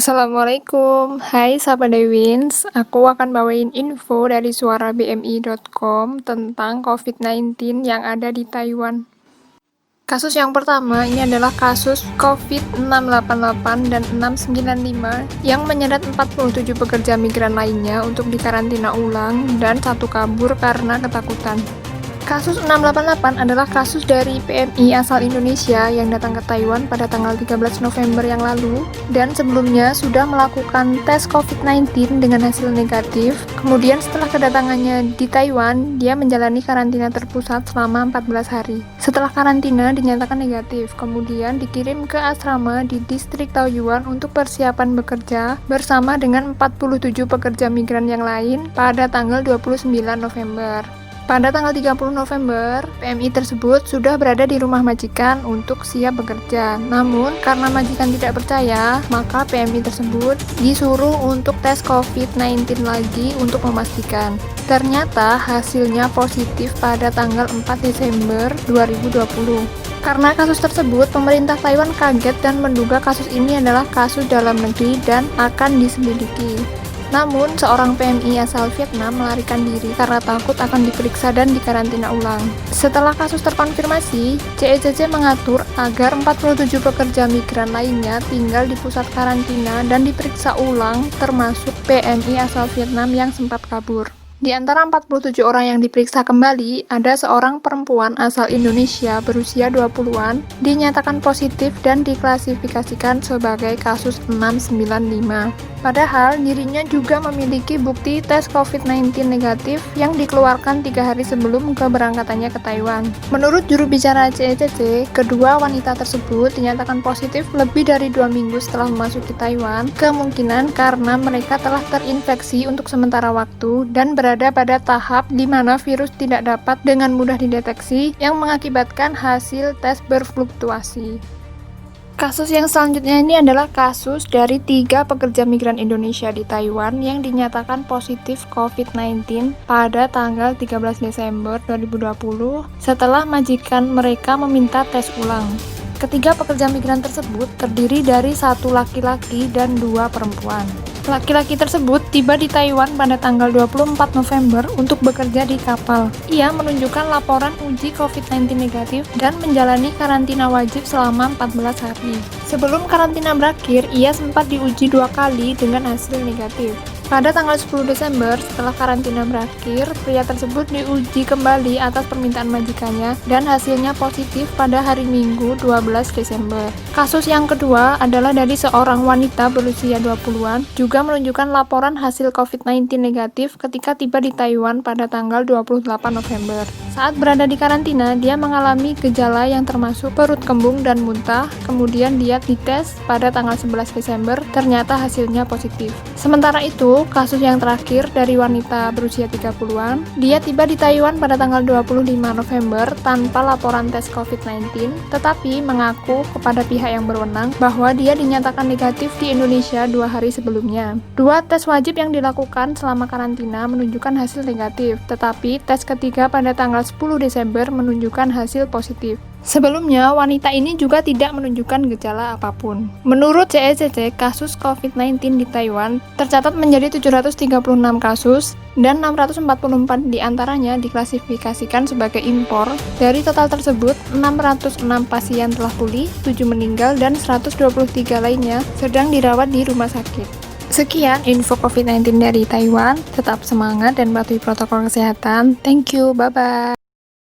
Assalamualaikum, hai sahabat Dewins. Aku akan bawain info dari suara BMI.com tentang COVID-19 yang ada di Taiwan. Kasus yang pertama ini adalah kasus COVID-688 dan 695 yang menyeret 47 pekerja migran lainnya untuk dikarantina ulang dan satu kabur karena ketakutan. Kasus 688 adalah kasus dari PMI asal Indonesia yang datang ke Taiwan pada tanggal 13 November yang lalu dan sebelumnya sudah melakukan tes COVID-19 dengan hasil negatif. Kemudian setelah kedatangannya di Taiwan, dia menjalani karantina terpusat selama 14 hari. Setelah karantina dinyatakan negatif, kemudian dikirim ke asrama di distrik Taoyuan untuk persiapan bekerja bersama dengan 47 pekerja migran yang lain pada tanggal 29 November. Pada tanggal 30 November, PMI tersebut sudah berada di rumah majikan untuk siap bekerja. Namun, karena majikan tidak percaya, maka PMI tersebut disuruh untuk tes COVID-19 lagi untuk memastikan. Ternyata hasilnya positif pada tanggal 4 Desember 2020. Karena kasus tersebut, pemerintah Taiwan kaget dan menduga kasus ini adalah kasus dalam negeri dan akan diselidiki. Namun, seorang PMI asal Vietnam melarikan diri karena takut akan diperiksa dan dikarantina ulang. Setelah kasus terkonfirmasi, CECC mengatur agar 47 pekerja migran lainnya tinggal di pusat karantina dan diperiksa ulang, termasuk PMI asal Vietnam yang sempat kabur. Di antara 47 orang yang diperiksa kembali, ada seorang perempuan asal Indonesia berusia 20-an dinyatakan positif dan diklasifikasikan sebagai kasus 695. Padahal dirinya juga memiliki bukti tes COVID-19 negatif yang dikeluarkan 3 hari sebelum keberangkatannya ke Taiwan. Menurut juru bicara CECC, kedua wanita tersebut dinyatakan positif lebih dari 2 minggu setelah memasuki Taiwan, kemungkinan karena mereka telah terinfeksi untuk sementara waktu dan berada pada tahap di mana virus tidak dapat dengan mudah dideteksi yang mengakibatkan hasil tes berfluktuasi. Kasus yang selanjutnya ini adalah kasus dari 3 pekerja migran Indonesia di Taiwan yang dinyatakan positif COVID-19 pada tanggal 13 Desember 2020 setelah majikan mereka meminta tes ulang. Ketiga pekerja migran tersebut terdiri dari 1 laki-laki dan 2 perempuan. Laki-laki tersebut tiba di Taiwan pada tanggal 24 November untuk bekerja di kapal. Ia menunjukkan laporan uji COVID-19 negatif dan menjalani karantina wajib selama 14 hari. Sebelum karantina berakhir, ia sempat diuji 2 kali dengan hasil negatif. Pada tanggal 10 Desember, setelah karantina berakhir, pria tersebut diuji kembali atas permintaan majikannya dan hasilnya positif pada hari Minggu 12 Desember. Kasus yang kedua adalah dari seorang wanita berusia 20-an, juga menunjukkan laporan hasil COVID-19 negatif ketika tiba di Taiwan pada tanggal 28 November. Saat berada di karantina, dia mengalami gejala yang termasuk perut kembung dan muntah, kemudian dia dites pada tanggal 11 Desember, ternyata hasilnya positif. Sementara itu, kasus yang terakhir dari wanita berusia 30-an, dia tiba di Taiwan pada tanggal 25 November tanpa laporan tes COVID-19, tetapi mengaku kepada pihak yang berwenang bahwa dia dinyatakan negatif di Indonesia 2 hari sebelumnya. 2 tes wajib yang dilakukan selama karantina menunjukkan hasil negatif, tetapi tes ketiga pada tanggal 10 Desember menunjukkan hasil positif. Sebelumnya, wanita ini juga tidak menunjukkan gejala apapun. Menurut CECC, kasus COVID-19 di Taiwan tercatat menjadi 736 kasus dan 644 diantaranya diklasifikasikan sebagai impor. Dari total tersebut, 606 pasien telah pulih, 7 meninggal, dan 123 lainnya sedang dirawat di rumah sakit. Sekian info COVID-19 dari Taiwan. Tetap semangat dan patuhi protokol kesehatan. Thank you, bye-bye.